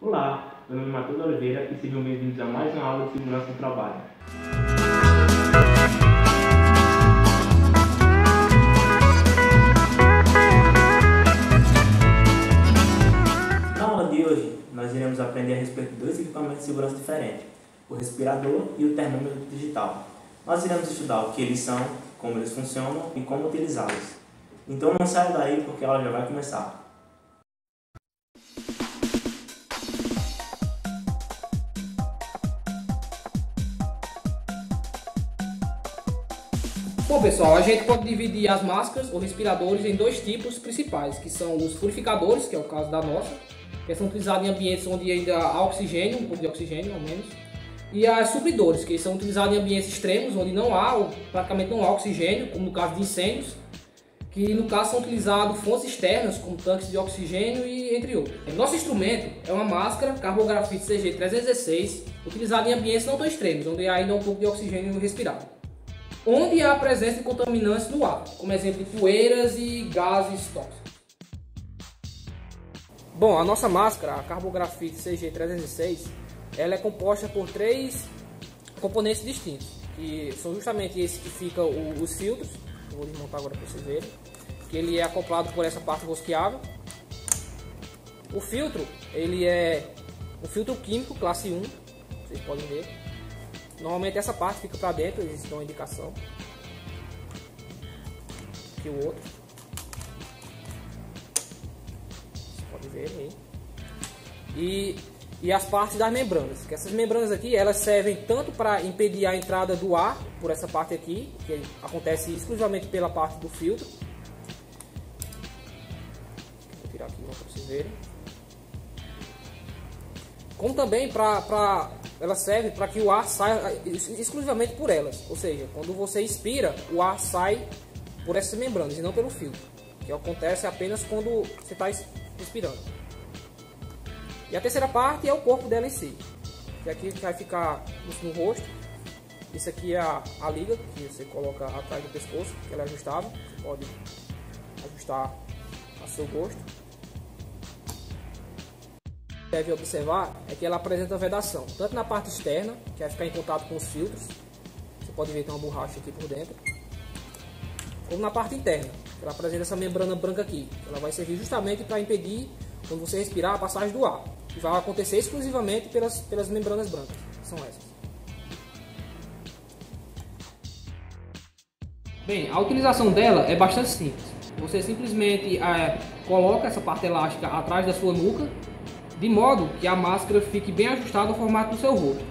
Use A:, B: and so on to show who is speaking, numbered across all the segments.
A: Olá, meu nome é Matheus Oliveira e sejam bem-vindos a mais uma aula de segurança no trabalho. Na aula de hoje, nós iremos aprender a respeito de dois equipamentos de segurança diferentes, o respirador e o termômetro digital. Nós iremos estudar o que eles são, como eles funcionam e como utilizá-los. Então não saia daí porque a aula já vai começar.
B: Bom pessoal, a gente pode dividir as máscaras ou respiradores em dois tipos principais, que são os purificadores, que é o caso da nossa, que são utilizados em ambientes onde ainda há oxigênio, um pouco de oxigênio ao menos, e as supridores, que são utilizados em ambientes extremos, onde não há ou praticamente não há oxigênio, como no caso de incêndios, que no caso são utilizados fontes externas, como tanques de oxigênio e entre outros. Nosso instrumento é uma máscara Carbografite CG316, utilizada em ambientes não tão extremos, onde há ainda um pouco de oxigênio respirado, onde há a presença de contaminantes no ar, como exemplo de poeiras e gases tóxicos. Bom, a nossa máscara, a Carbografite CG316, ela é composta por três componentes distintos, que são justamente esses que ficam os filtros. Eu vou desmontar agora para vocês verem, que ele é acoplado por essa parte rosqueável. O filtro, ele é um filtro químico classe 1, vocês podem ver. Normalmente essa parte fica para dentro, existe uma indicação. Aqui o outro. Vocês podem ver aí. E as partes das membranas, que essas membranas aqui, elas servem tanto para impedir a entrada do ar, por essa parte aqui, que acontece exclusivamente pela parte do filtro. Vou tirar aqui para vocês verem. Como também ela serve para que o ar saia exclusivamente por elas, ou seja, quando você expira, o ar sai por essas membranas e não pelo filtro, que acontece apenas quando você está expirando. E a terceira parte é o corpo dela em si, que aqui vai ficar no rosto. Isso aqui é a liga que você coloca atrás do pescoço, que ela é ajustável, você pode ajustar a seu gosto. Deve observar é que ela apresenta vedação, tanto na parte externa, que vai ficar em contato com os filtros, você pode ver que tem uma borracha aqui por dentro, como na parte interna, que ela apresenta essa membrana branca aqui, ela vai servir justamente para impedir, quando você respirar, a passagem do ar, que vai acontecer exclusivamente pelas membranas brancas, que são essas. Bem, a utilização dela é bastante simples, você simplesmente coloca essa parte elástica atrás da sua nuca, de modo que a máscara fique bem ajustada ao formato do seu rosto.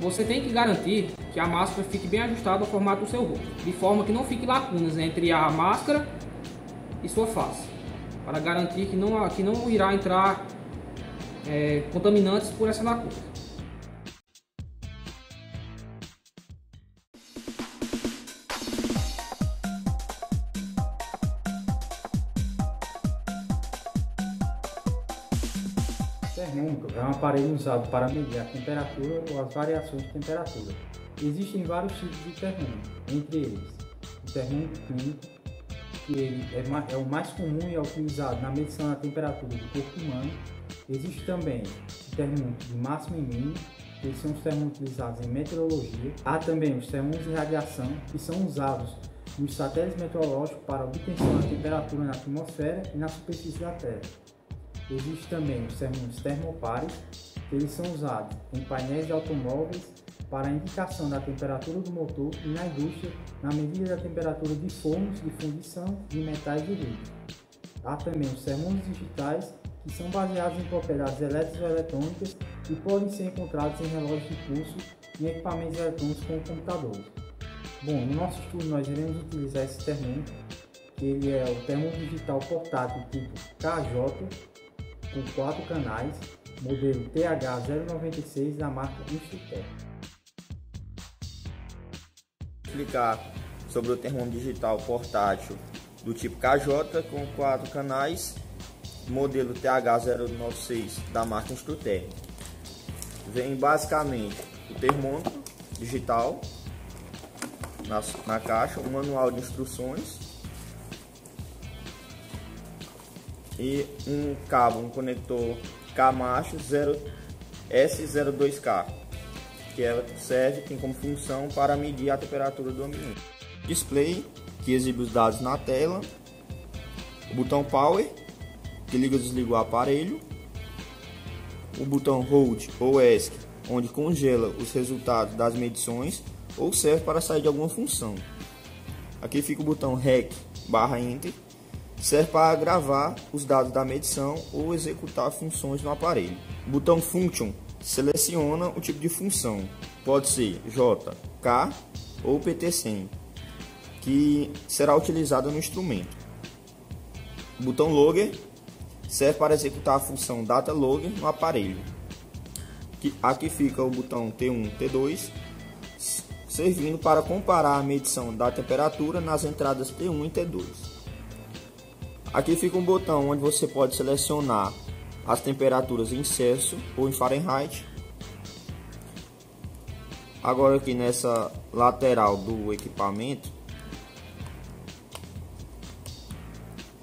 B: Você tem que garantir que a máscara fique bem ajustada ao formato do seu rosto, de forma que não fique lacunas entre a máscara e sua face, para garantir que não irá entrar contaminantes por essa lacuna.
C: O termômetro é um aparelho usado para medir a temperatura ou as variações de temperatura. Existem vários tipos de termômetro, entre eles o termômetro clínico, que ele é o mais comum e é utilizado na medição da temperatura do corpo humano. Existe também o termômetro de máximo e mínimo, que eles são os termômetros utilizados em meteorologia. Há também os termômetros de radiação, que são usados nos satélites meteorológicos para a obtenção da temperatura na atmosfera e na superfície da Terra. Existe também os termômetros termopares, que eles são usados em painéis de automóveis para a indicação da temperatura do motor e na indústria na medida da temperatura de fornos de fundição de metais e líquidos. Há também os termômetros digitais, que são baseados em propriedades elétricas ou eletrônicas e podem ser encontrados em relógios de pulso e em equipamentos eletrônicos como computadores. Bom, no nosso estudo nós iremos utilizar esse termômetro, que ele é o termômetro digital portátil tipo KJ, com 4 canais, modelo TH096 da marca Instrutec.
D: Explicar sobre o termômetro digital portátil do tipo KJ com 4 canais, modelo TH096 da marca Instrutec. Vem basicamente o termômetro digital na caixa, um manual de instruções, e um cabo, um conector K macho S02K, que ela tem como função para medir a temperatura do ambiente. Display, que exibe os dados na tela. O botão Power, que liga ou desliga o aparelho. O botão Hold ou ESC, onde congela os resultados das medições ou serve para sair de alguma função. Aqui fica o botão REC/Enter, serve para gravar os dados da medição ou executar funções no aparelho. O botão Function seleciona o tipo de função, pode ser J, K ou PT100, que será utilizada no instrumento. O botão Logger serve para executar a função Data Logger no aparelho. Aqui fica o botão T1, T2, servindo para comparar a medição da temperatura nas entradas T1 e T2. Aqui fica um botão onde você pode selecionar as temperaturas em Celsius ou em Fahrenheit. Agora aqui nessa lateral do equipamento.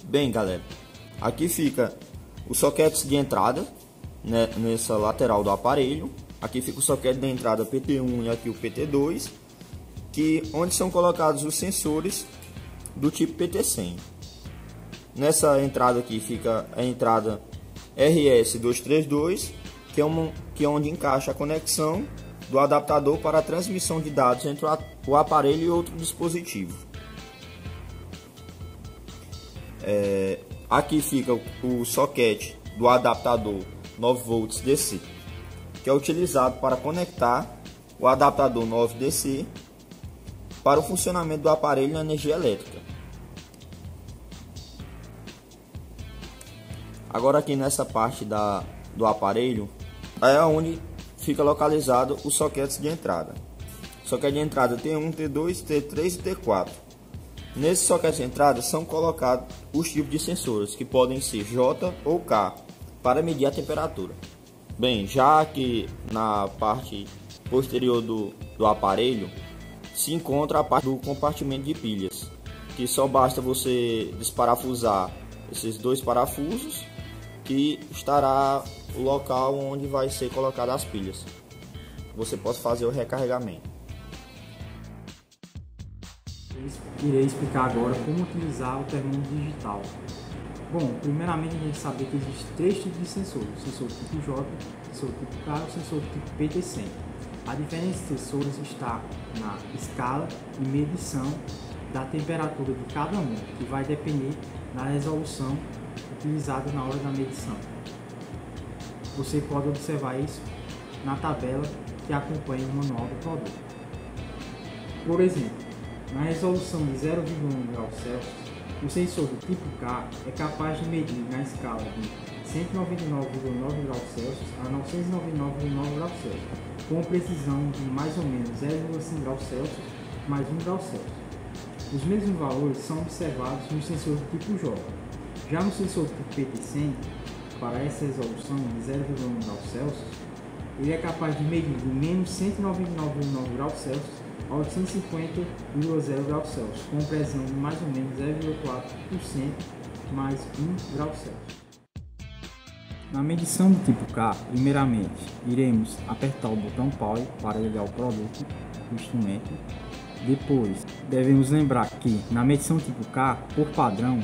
D: Bem, galera, aqui fica os soquetes de entrada, né, nessa lateral do aparelho. Aqui fica o soquete de entrada PT1 e aqui o PT2, onde são colocados os sensores do tipo PT100. Nessa entrada aqui fica a entrada RS232, que é onde encaixa a conexão do adaptador para a transmissão de dados entre o aparelho e outro dispositivo. Aqui fica o soquete do adaptador 9V DC, que é utilizado para conectar o adaptador 9DC para o funcionamento do aparelho na energia elétrica. Agora aqui nessa parte do aparelho é onde fica localizado os soquetes de entrada. Soquete de entrada T1, T2, T3 e T4. Nesses soquetes de entrada são colocados os tipos de sensores, que podem ser J ou K, para medir a temperatura. Bem, já que na parte posterior do aparelho se encontra a parte do compartimento de pilhas, que só basta você desparafusar esses dois parafusos, que estará o local onde vai ser colocada as pilhas. Você pode fazer o recarregamento.
C: Irei explicar agora como utilizar o termômetro digital. Bom, primeiramente a gente sabe que existem três tipos de sensores: o sensor tipo J, o sensor tipo K e o sensor tipo PT100. A diferença de sensores está na escala e medição da temperatura de cada um, que vai depender da resolução utilizada na hora da medição. Você pode observar isso na tabela que acompanha o manual do produto. Por exemplo, na resolução de 0,1 graus Celsius, o sensor do tipo K é capaz de medir na escala de 199,9 graus Celsius a 999,9 graus Celsius, com precisão de mais ou menos 0,5 graus Celsius mais 1 grau Celsius. Os mesmos valores são observados no sensor do tipo J. Já no sensor do tipo PT100, para essa resolução de 0,1 graus Celsius, ele é capaz de medir de menos 199,9 graus Celsius a 850,0 graus Celsius, com pressão de mais ou menos 0,4% mais 1 grau Celsius. Na medição do tipo K, primeiramente, iremos apertar o botão Power para ligar o produto do instrumento. Depois, devemos lembrar que na medição tipo K, por padrão,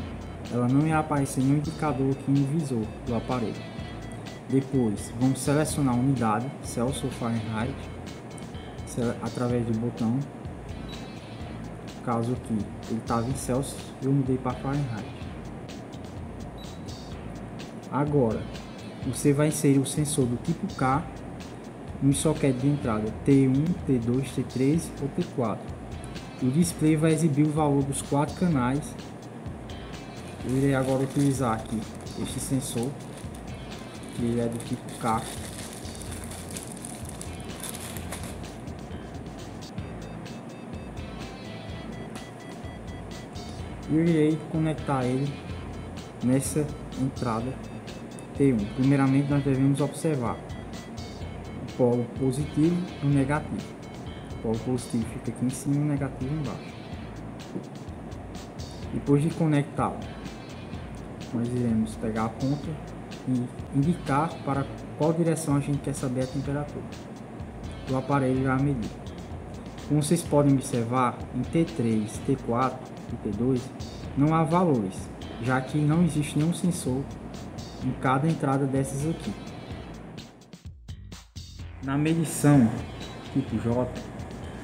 C: ela não irá aparecer nenhum indicador aqui no visor do aparelho. Depois, vamos selecionar a unidade, Celsius ou Fahrenheit, através do botão. No caso aqui, ele estava em Celsius, eu mudei para Fahrenheit. Agora, você vai inserir o sensor do tipo K no soquete de entrada T1, T2, T3 ou T4. O display vai exibir o valor dos 4 canais. Eu irei agora utilizar aqui este sensor, que ele é do tipo K. Eu irei conectar ele nessa entrada T1. Primeiramente nós devemos observar o polo positivo e o negativo. O polo positivo fica aqui em cima e o negativo embaixo. Depois de conectá-lo nós iremos pegar a ponta e indicar para qual direção a gente quer saber a temperatura do aparelho a medir. Como vocês podem observar, em T3, T4 e T2 não há valores, já que não existe nenhum sensor em cada entrada dessas aqui. Na medição tipo J,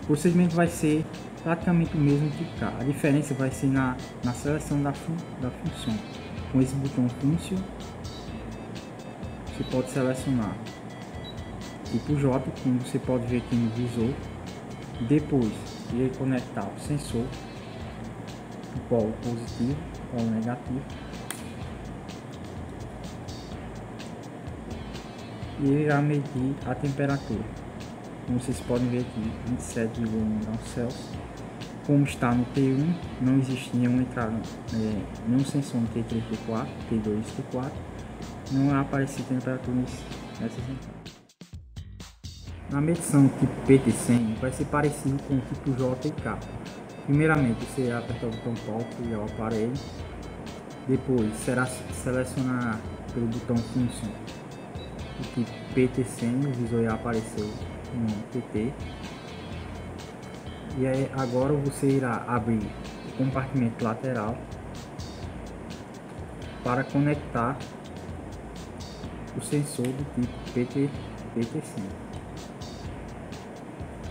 C: o procedimento vai ser praticamente o mesmo que K. A diferença vai ser na seleção da função. Com esse botão Function, você pode selecionar tipo J, como você pode ver aqui no visor. Depois, irei conectar o sensor, o polo positivo, o polo negativo, e ele irá medir a temperatura. Como vocês podem ver aqui, 27,1 graus Celsius. Como está no T1, não existe nenhuma entrada, nenhum sensor no T3, T4, T2 e T4. Não vai aparecer temperatura nessas entradas. Na medição tipo PT100 vai ser parecido com o tipo J e K. Primeiramente você irá apertar o botão Power para ligar o aparelho. Depois será selecionar pelo botão Function o tipo PT100, o visor irá aparecer no PT. E aí, agora você irá abrir o compartimento lateral para conectar o sensor do tipo PT100.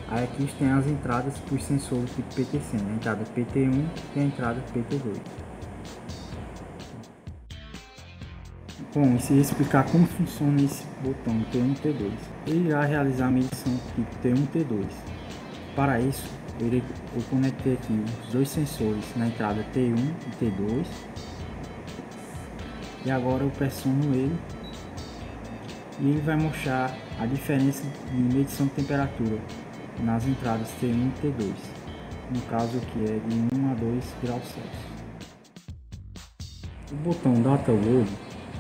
C: Aí aqui tem as entradas para os sensores do tipo PT100, a entrada PT1 e a entrada PT2. Bom, isso ia explicar como funciona esse botão T1 e T2. Ele irá realizar a medição tipo T1 e T2. Para isso, eu conectei aqui os dois sensores na entrada T1 e T2. E agora eu pressiono ele e ele vai mostrar a diferença de medição de temperatura nas entradas T1 e T2. No caso aqui é de 1 a 2 graus Celsius. O botão Data Load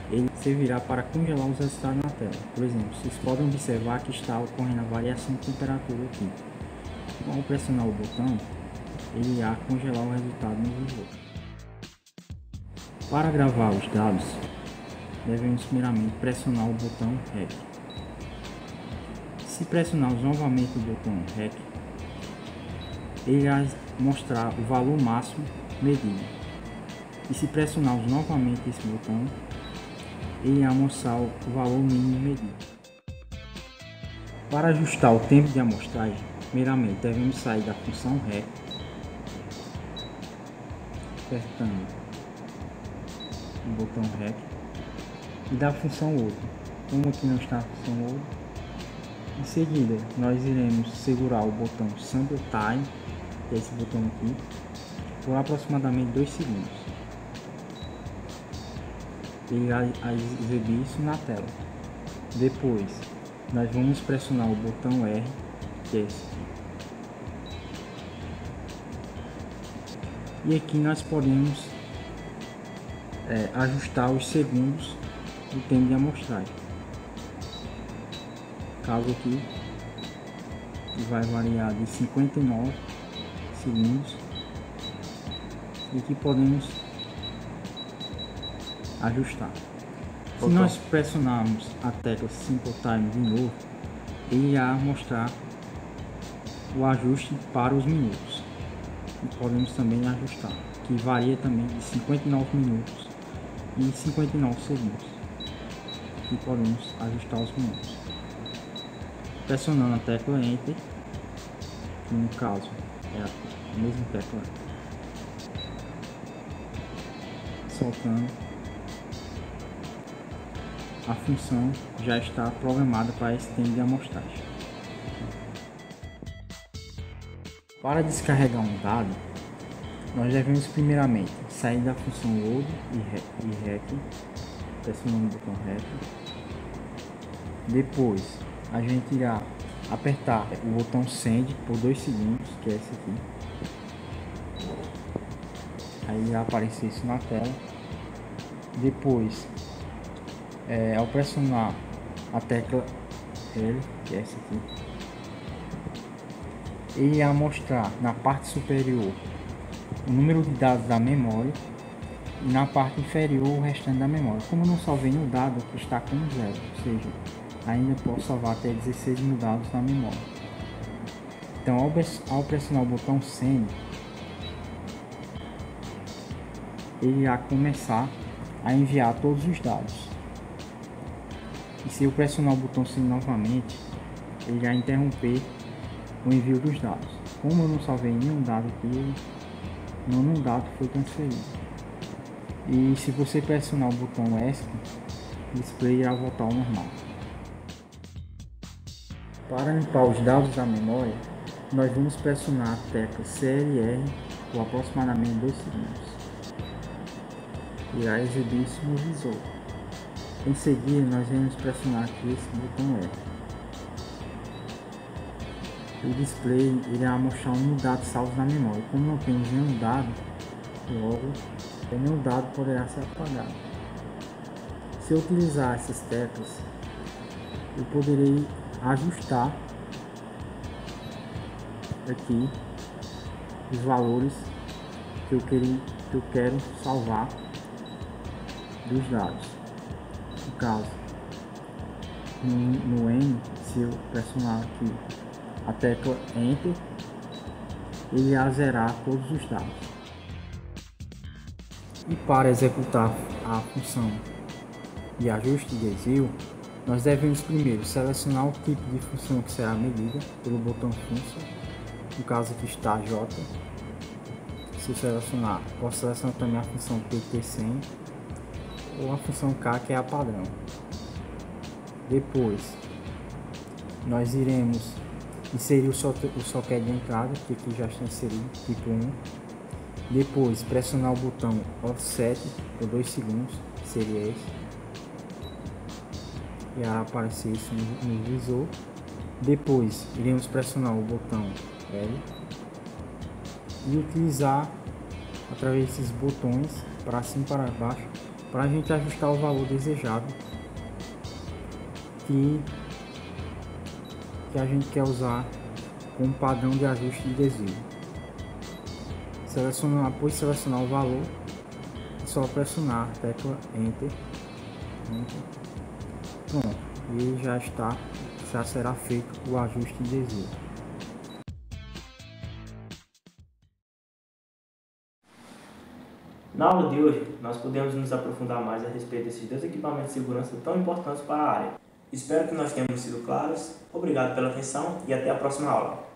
C: ele servirá para congelar os resultados na tela. Por exemplo, vocês podem observar que está ocorrendo a variação de temperatura aqui. Ao pressionar o botão, ele irá congelar o resultado no visor. Para gravar os dados, devemos primeiramente pressionar o botão REC. Se pressionarmos novamente o botão REC, ele irá mostrar o valor máximo medido. E se pressionarmos novamente esse botão, ele irá mostrar o valor mínimo medido. Para ajustar o tempo de amostragem, primeiramente devemos sair da função REC, apertando o botão REC, e da função Load. Como aqui não está a função Load, em seguida nós iremos segurar o botão Sample Time, que é esse botão aqui, por aproximadamente 2 segundos. Ele irá exibir isso na tela. Depois nós vamos pressionar o botão R, que é esse aqui. E aqui nós podemos ajustar os segundos do tempo de amostragem. Caso aqui vai variar de 59 segundos. E aqui podemos ajustar. Se nós pressionarmos a tecla Simple Time de novo, ele irá mostrar o ajuste para os minutos. E podemos também ajustar, que varia também de 59 minutos e 59 segundos. E podemos ajustar os minutos. Pressionando a tecla Enter, que no caso é a mesma tecla, soltando, a função já está programada para esse tempo de amostragem. Para descarregar um dado, nós devemos primeiramente sair da função Load e REC, pressionando o botão REC. Depois a gente irá apertar o botão Send por 2 segundos, que é esse aqui. Aí irá aparecer isso na tela. Depois, ao pressionar a tecla L, que é essa aqui, ele irá mostrar na parte superior o número de dados da memória e na parte inferior o restante da memória. Como eu não salvei no dado, aqui está como 0, ou seja, ainda posso salvar até 16 mil dados na memória. Então, ao pressionar o botão Send, ele irá começar a enviar todos os dados. E se eu pressionar o botão Send novamente, ele irá interromper o envio dos dados. Como eu não salvei nenhum dado aqui, nenhum dado foi transferido. E se você pressionar o botão ESC, o display irá voltar ao normal. Para limpar os dados da memória, nós vamos pressionar a tecla CLR por aproximadamente 2 segundos. Irá exibir isso no visor. Em seguida, nós iremos pressionar aqui esse botão R. O display irá mostrar um dado salvo na memória. Como não temos nenhum dado, logo nenhum dado poderá ser apagado. Se eu utilizar essas teclas, eu poderei ajustar aqui os valores que eu quero salvar dos dados. No caso, no N, se eu pressionar aqui a tecla Enter, ele irá zerar todos os dados. E para executar a função de ajuste de desvio, nós devemos primeiro selecionar o tipo de função que será medida pelo botão Function. No caso aqui está J. Se eu selecionar, posso selecionar também a função PT100 ou a função K, que é a padrão. Depois, nós iremos inserir o socket de entrada, que aqui já está inserido, tipo 1. Depois, pressionar o botão Offset por 2 segundos, que seria esse. Irá aparecer isso no visor. Depois, iremos pressionar o botão L e utilizar através desses botões para cima e para baixo para a gente ajustar o valor desejado que a gente quer usar como padrão de ajuste de desvio. Após selecionar o valor, é só pressionar a tecla Enter. Pronto, e já será feito o ajuste de desvio.
A: Na aula de hoje, nós podemos nos aprofundar mais a respeito desses dois equipamentos de segurança tão importantes para a área. Espero que nós tenhamos sido claros. Obrigado pela atenção e até a próxima aula.